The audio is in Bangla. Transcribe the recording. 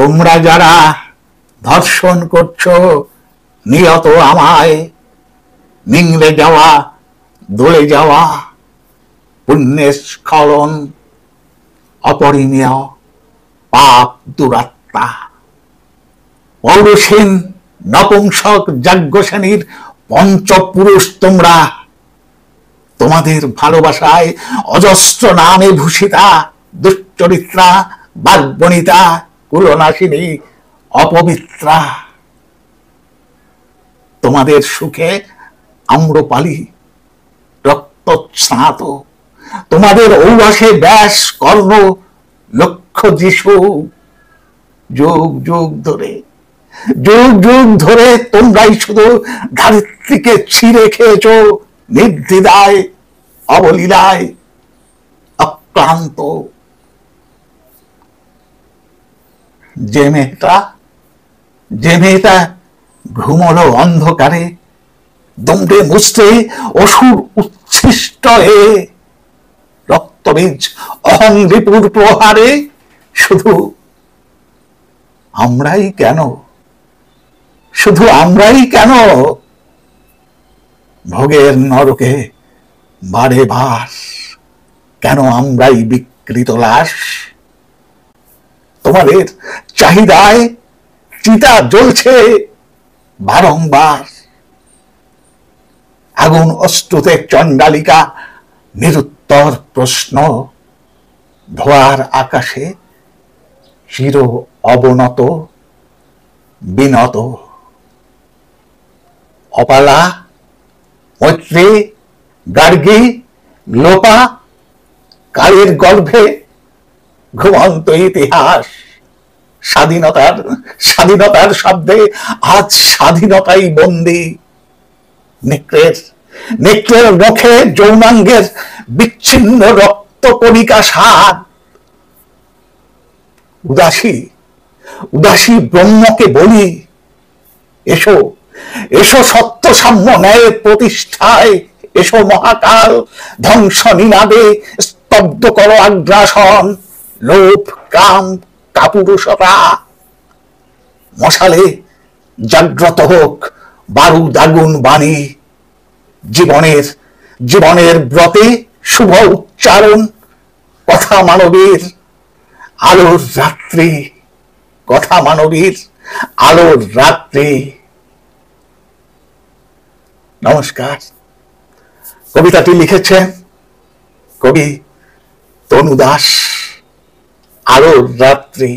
তোমরা যারা ধর্ষণ করছো নিয়ত আমায়, নিংড়ে যাওয়া, দলে যাওয়া, পুণ্যের স্খলন, অপরিমেয় পাপ দুরাত্মা, পৌরুষহীন নপুংসক যাজ্ঞসেনীর পঞ্চপুরুষ তোমরা, তোমাদের ভালোবাসায় অজস্র নামে ভূষিতা দুশ্চরিত্রা, বাগ্বনিতা, কুলনাশিনী, অপবিত্রা। তোমাদের সুখে আম্রপালি রক্তস্নাত, তোমাদের ঔবাসে ব্যাস কর্ণ লক্ষ্য যিশু। যুগ যুগ ধরে, যুগ যুগ ধরে তোমরাই শুধু ধারিত্রীকে ছিঁড়ে খেয়েছ নির্দ্বিধায়, অবলীলায়, অক্লান্ত। যে মেয়েটা ঘুমলো অন্ধকারে, দমড়ে মুষ্টে অসুর উচ্ছিষ্ট এ রক্তবীজ অহং রিপুর প্রহারে, শুধু আমরাই কেন, শুধু আমরাই কেন ভোগের নরকে বারে বাস, কেন আমরাই বিকৃত লাশ? তোমাদের চাহিদায় চিতা জ্বলছে বারংবার, আগুন অশ্রুতে চণ্ডালিকা নিরুত্তর প্রশ্ন, ধোয়ার আকাশে চির অবনত বিনত। অপালা, মৈত্রী, গার্গী, লোপা, কালের গর্ভে ঘুমন্ত ইতিহাস, স্বাধীনতার শব্দে আজ স্বাধীনতাই বন্দী। নেকড়ের মুখে যৌনাঙ্গের বিচ্ছিন্ন রক্ত কণিকা স্বাদ। উদাসী ব্রহ্মকে বলি, এসো এসো সত্য সাম্য ন্যায়ের প্রতিষ্ঠায়, এসো মহাকাল ধ্বংস নিনাদে স্তব্ধ করো আগ্রাসন, লোভ, কাম, কাপুরুষতা। মশালে জাগ্রত হোক বারুদ আগুন বাণী, জীবনের ব্রতে শুভ উচ্চারণ, কথা মানবীর আলোর রাত্রি, কথা মানবীর আলোর রাত্রি। নমস্কার। কবিতাটি লিখেছেন কবি তনু দাস। আলোর রাত্রি।